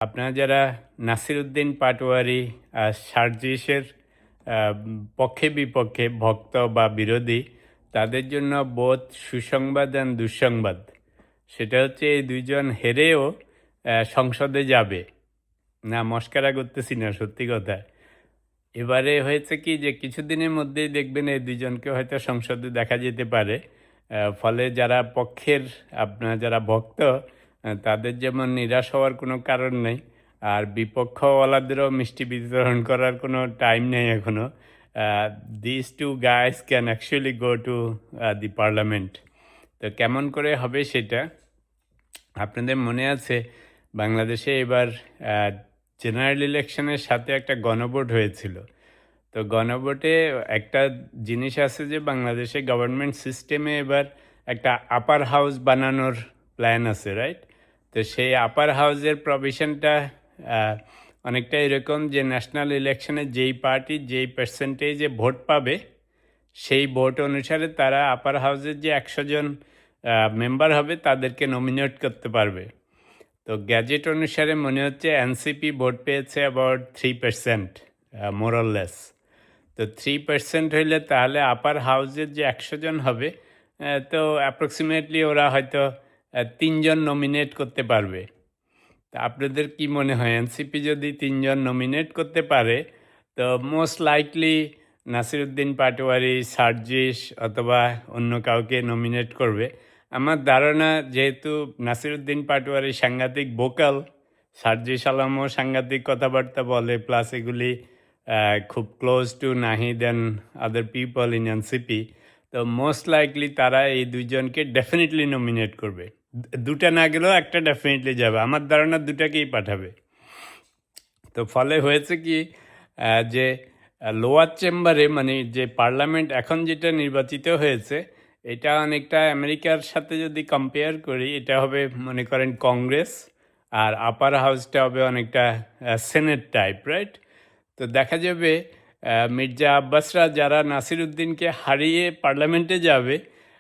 আপনারা যারা নাসিরউদ্দিন পাটোয়ারি সার্জিসের পক্ষে বিপক্ষে ভক্ত বা বিরোধী, তাদের জন্য বোধ সুসংবাদ এবং দুঃসংবাদ। সেটা হচ্ছে এই দুইজন হেরেও সংসদে যাবে না। মস্কারা করতেছি না, সত্যি কথা। এবারে হয়েছে কি যে কিছুদিনের মধ্যেই দেখবেন এই দুইজনকে হয়তো সংসদে দেখা যেতে পারে। ফলে যারা পক্ষের আপনার যারা ভক্ত তাদের যেমন নিরাশ হওয়ার কোনো কারণ নেই, আর বিপক্ষওয়ালাদেরও মিষ্টি বিতরণ করার কোনো টাইম নেই এখনও। This two guys can actually go to the parliament. তো কেমন করে হবে সেটা আপনাদের মনে আছে, বাংলাদেশে এবার জেনারেল ইলেকশনের সাথে একটা গণভোট হয়েছিল। তো গণভোটে একটা জিনিস আছে যে বাংলাদেশে গভর্নমেন্ট সিস্টেমে এবার একটা আপার হাউস বানানোর প্ল্যান আছে, রাইট? তো সেই আপার হাউসের প্রভিশনটা অনেকটা এরকম যে ন্যাশনাল ইলেকশনে যেই পার্টি যেই পার্সেন্টেজে ভোট পাবে সেই ভোট অনুসারে তারা আপার হাউসের যে 100 জন মেম্বার হবে তাদেরকে নমিনেট করতে পারবে। তো গ্যাজেট অনুসারে মনে হচ্ছে এনসিপি ভোট পেয়েছে অ্যাবাউট 3%, মোরলেস। তো 3% হইলে তাহলে আপার হাউসের যে 100 জন হবে, তো অ্যাপ্রক্সিমেটলি ওরা হয়তো 3 জন নমিনেট করতে পারবে। তা আপনাদের কি মনে হয়, এনসিপি যদি 3 জন নমিনেট করতে পারে তো মোস্ট লাইকলি নাসিরউদ্দিন পাটোয়ারি, সার্জিস অথবা অন্য কাউকে নমিনেট করবে? আমার ধারণা, যেহেতু নাসিরউদ্দিন পাটোয়ারি সাংঘাতিক ভোকাল, সার্জিস আলমও সাংঘাতিক কথাবার্তা বলে, প্লাস এগুলি খুব close two Nahid and other people in NCP, তো মোস্ট লাইকলি তারা এই দুইজনকে ডেফিনেটলি নমিনেট করবে। দুটা না গেলেও একটা ডেফিনেটলি যাবে, আমার ধারণা দুটাকেই পাঠাবে। তো ফলে হয়েছে কি যে লোয়ার চেম্বারে, মানে যে পার্লামেন্ট এখন যেটা নির্বাচিত হয়েছে, এটা অনেকটা আমেরিকার সাথে যদি কম্পেয়ার করি, এটা হবে মনে করেন কংগ্রেস, আর আপার হাউসটা হবে অনেকটা সেনেট টাইপ, রাইট? তো দেখা যাবে মির্জা আব্বাসরা যারা নাসিরউদ্দিনকে হারিয়ে পার্লামেন্টে যাবে,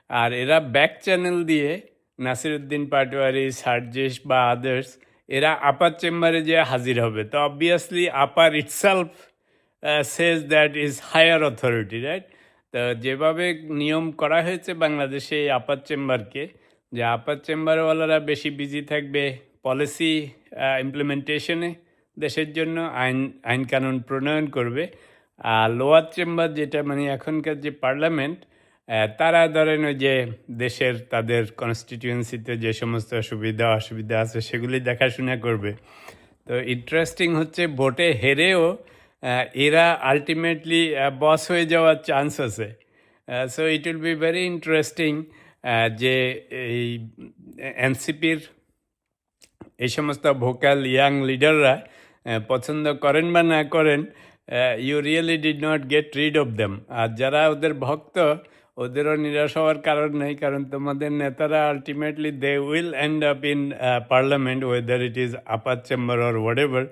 আর এরা ব্যাক চ্যানেল দিয়ে নাসিরউদ্দিন পাটোয়ারি, সার্জিস বা আদার্স এরা আপার চেম্বারে যে হাজির হবে। তো obviously upper itself says that is higher authority, right? তো যেভাবে নিয়ম করা হয়েছে বাংলাদেশে এই আপার চেম্বারকে, যে আপার চেম্বারওয়ালারা বেশি বিজি থাকবে পলিসি ইমপ্লিমেন্টেশনে, দেশের জন্য আইন কানুন প্রণয়ন করবে। আর লোয়ার চেম্বার যেটা মানে এখনকার যে পার্লামেন্ট, তারা ধরেন ওই যে দেশের তাদের কনস্টিটিউয়েন্সিতে যে সমস্ত সুবিধা অসুবিধা আছে সেগুলি দেখাশোনা করবে। তো ইন্টারেস্টিং হচ্ছে, ভোটে হেরেও এরা আলটিমেটলি বস হয়ে যাওয়ার চান্স আছে। So it will be very interesting যে এই এনসিপির এই সমস্ত ভোকাল ইয়াং লিডাররা পছন্দ করেন বা না করেন, you really did not get rid of them. আর যারা ওদের ভক্ত, ওদেরও নিরাশ হওয়ার কারণ নেই, কারণ তোমাদের নেতারা ultimately they will end up in parliament, whether it is upper chamber or whatever.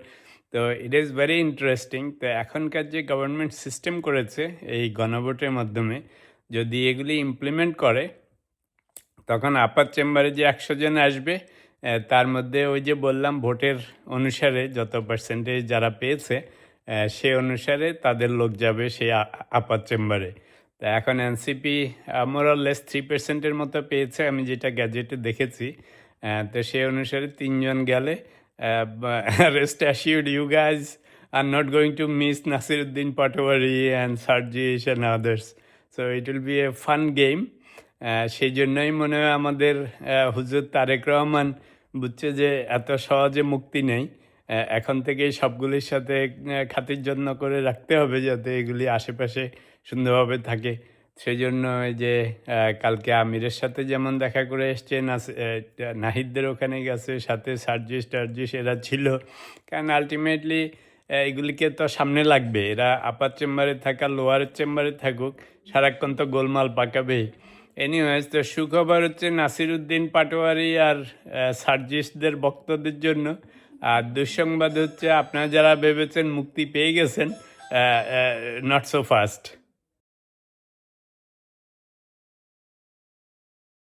তো ইট ইজ ভেরি ইন্টারেস্টিং। তো এখনকার যে গভর্নমেন্ট সিস্টেম করেছে এই গণভোটের মাধ্যমে, যদি এগুলি ইমপ্লিমেন্ট করে, তখন আপার চেম্বারে যে 100 জন আসবে, তার মধ্যে ওই যে বললাম ভোটের অনুসারে যত পার্সেন্টেজ যারা পেয়েছে, সে অনুসারে তাদের লোক যাবে সেই আপার চেম্বারে। তা এখন এনসিপি মোরলেস 3%-এর মতো পেয়েছে, আমি যেটা গ্যাজেটে দেখেছি। তো সেই অনুসারে 3 জন গেলে, rest assured you guys are not going to miss Nasiruddin Patwari and Sarjis and others. So it will be a fun game. সেই জন্যই মনে হয় আমাদের হুজুর তারেক রহমান বুঝছে যে এত সহজে মুক্তি নেই, এখন থেকেই সবগুলির সাথে খাতির যত্ন করে রাখতে হবে যাতে এগুলি আশেপাশে সুন্দরভাবে থাকে। সেই জন্য এই যে কালকে আমিরের সাথে যেমন দেখা করে এসছে, নাহিদদের ওখানে গেছে, সাথে সার্জিস টার্জিস এরা ছিল, কারণ আলটিমেটলি এগুলিকে তো সামনে লাগবে। এরা আপার চেম্বারে থাকা লোয়ার চেম্বারে থাকুক, সারাক্ষণ তো গোলমাল পাকাবেই। এনিওয়েজ, তো সুখবর হচ্ছে নাসিরউদ্দিন পাটোয়ারি আর সার্জিসদের ভক্তদের জন্য। আর দুঃসংবাদ হচ্ছে আপনারা যারা ভেবেছেন মুক্তি পেয়ে গেছেন, নট সো ফাস্ট।